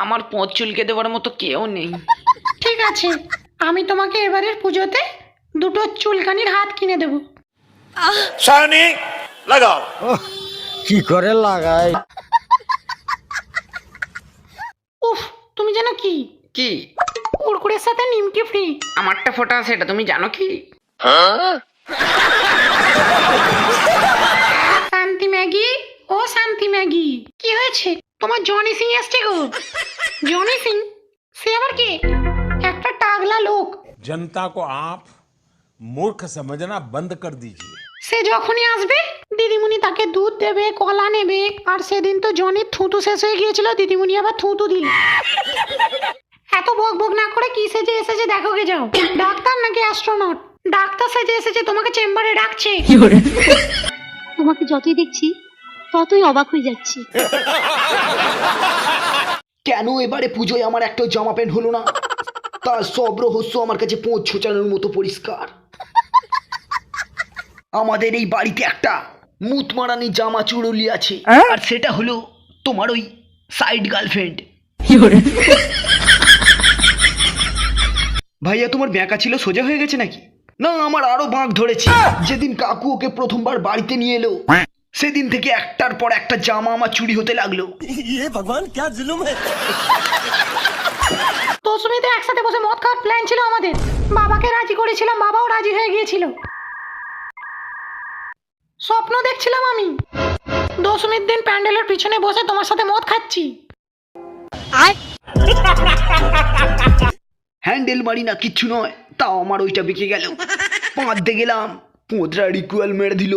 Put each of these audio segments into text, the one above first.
আমার পোঁত চুলকে দেওয়ার মতো কেউ নেই। ঠিক আছে, আমি তোমাকে এবারের পুজোতে দুটো চুলকানির হাত কিনে দেবো। শাইনিং লাগাও। কি করে লাগাই? উফ, তুমি জানো কি? কি? কুরকুরের সাথে নিমকি ফ্রি। আমারটা ফোটা আছে, এটা তুমি জানো কি? শান্তি ম্যাগি, ও শান্তি ম্যাগি, কি হয়েছে? তোমার জনি সিং এসছে গো। জনি সিং? সে আবার কে? একটা টাগলা লোক। जनता को आप मूर्ख समझना बंद कर दीजिए। সে যখনই আসবে দিদিমণি তাকে দুধ দেবে, কলা নেবে। আর সেদিন তো জনির থুতু শেষ হয়ে গিয়েছিল, দিদিমণি আবার থুতু দিল। এত বক বক না করে কি সেজে এসেছে দেখো গে যাও। ডাক্তার নাকি অ্যাস্ট্রোনট? ডাক্তার সেজে এসেছে, তোমাকে চেম্বারে ডাকছে। তোমাকে যতই দেখছি ততই অবাক হয়ে যাচ্ছি। কেন এবারে পুজোয় আমার একটা জামা প্যান্ট হলো না? তার সব রহস্য আমার কাছে পৌঁছানোর মতো পরিষ্কার। আমাদের এই বাড়িতে একটা মুতমারানি জামা চুড়ুলি আছে, আর সেটা হলো তোমার ওই সাইড গার্লফ্রেন্ড। ভাইয়া, তোমার ব্যাঁকা ছিল সোজা হয়ে গেছে নাকি? না, আমার আরো বাঁক ধরেছে। যেদিন কাকু ওকে প্রথমবার বাড়িতে নিয়ে এলো সেদিন থেকে একটার পর একটা জামা আমার চুরি হতে লাগলো। দশমীতে একসাথে বসে মদ খাওয়ার প্ল্যান ছিল আমাদের। বাবাকে রাজি করেছিলাম, বাবাও রাজি হয়ে গিয়েছিল। স্বপ্ন দেখছিলাম আমি দশমীর দিন প্যান্ডেলের পিছনে বসে তোমার সাথে মদ খাচ্ছি। হ্যান্ডেল মারি না, কিচ্ছু নয়, তাও আমার ওইটা বেঁকে গেল। পাঁচতে গেলাম, পোঁতরা রিকুয়াল মেরে দিল।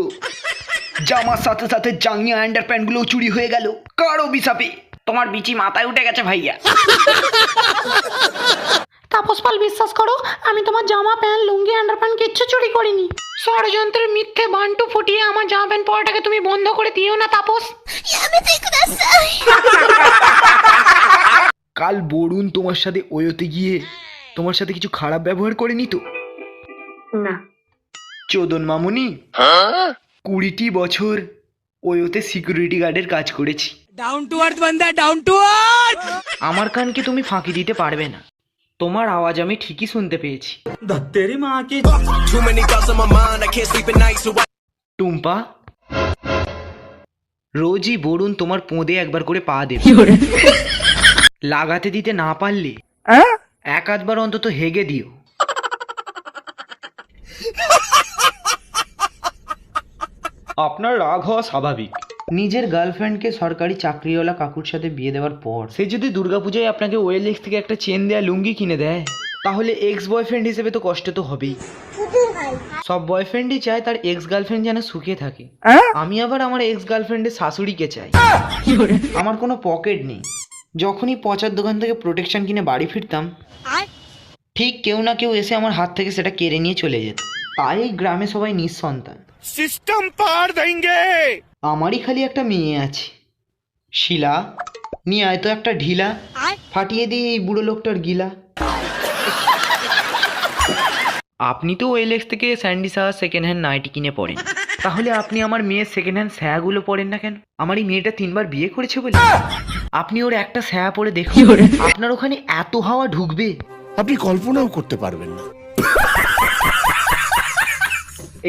জামার সাথে সাথে জাঙ্গিয়া আন্ডার প্যান্টগুলো চুরি হয়ে গেল কারো বিসাপে। তোমার বিচি মাথায় উঠে গেছে ভাইয়া। তাপস পাল, বিশ্বাস করো, আমি তোমার জামা প্যান্ট, লুঙ্গি, আন্ডার প্যান্ট কিচ্ছু চুরি করিনি। ষড়যন্ত্রের মিথ্যে বান্টু ফুটিয়ে আমার জামা প্যান্ট পরাটাকে তুমি বন্ধ করে দিও না তাপস। কাল বরুণ তোমার সাথে ওয়োতে গিয়ে তোমার সাথে কিছু খারাপ ব্যবহার করেনি তো? না। চোদন মামুনি, 20টি বছর ওয়োতে সিকিউরিটি গার্ডের কাজ করেছি। ডাউন টু আর্থ বান্দা, ডাউন টু আর্থ। আমার কানকে তুমি ফাঁকি দিতে পারবে না। তোমার আওয়াজ আমি ঠিকই শুনতে পেয়েছি। টুম্পা, রোজই বরুণ তোমার পোঁদে একবার করে পা দেবে। লাগাতে দিতে না পারলে এক আধবার অন্তত হেগে দিও। আপনার রাগ হওয়া স্বাভাবিক। নিজের গার্লফ্রেন্ডকে সরকারি চাকরিওয়ালা কাকুর সাথে বিয়ে দেওয়ার পর সে যদি দুর্গাপূজায় আপনাকে ওয়েলএক্স থেকে একটা চেন দেয়া লুঙ্গি কিনে দেয়, তাহলে এক্স বয়ফ্রেন্ড হিসেবে তো কষ্ট তো হবেই। সব বয়ফ্রেন্ডই চায় তার এক্স গার্লফ্রেন্ড যেন সুখে থাকে। আমি আবার আমার এক্স গার্লফ্রেন্ডের শাশুড়িকে চাই। আমার কোনো পকেট নেই। যখনই পচার দোকান থেকে প্রোটেকশন কিনে বাড়ি ফিরতাম, ঠিক কেউ না কেউ এসে আমার হাত থেকে সেটা কেড়ে নিয়ে চলে যেত। তাই এই গ্রামে সবাই নিঃসন্তান। सिस्टम पार देंगे। আমারই খালি একটা মেয়ে আছে, শিলা। নিয়ে আয় তো একটা ঢিলা, ফাটিয়ে দিয়ে এই বুড়ো লোকটার গিলা। আপনি তো ওয়েলএক্স থেকে স্যান্ডি সাহা সেকেন্ড হ্যান্ড নাইটি কিনে পড়েন, তাহলে আপনি আমার মেয়ের সেকেন্ড হ্যান্ড স্যাগুলো পরেন না কেন? আমার এই মেয়েটা 3বার বিয়ে করেছে বলে আপনি ওর একটা স্যা পরে দেখুন, আপনার ওখানে এত হাওয়া ঢুকবে আপনি কল্পনাও করতে পারবেন না।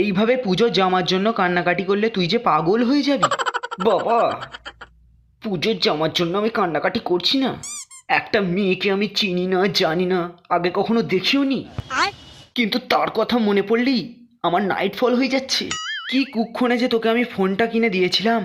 এইভাবে পুজোর জামার জন্য কান্নাকাটি করলে তুই যে পাগল হয়ে যাবি। বাবা, পুজোর জামার জন্য আমি কান্নাকাটি করছি না। একটা মেয়েকে আমি চিনি না, জানি না, আগে কখনো দেখিও নি, কিন্তু তার কথা মনে পড়লেই আমার নাইট ফল হয়ে যাচ্ছে। কি কুক্ষণে যে তোকে আমি ফোনটা কিনে দিয়েছিলাম।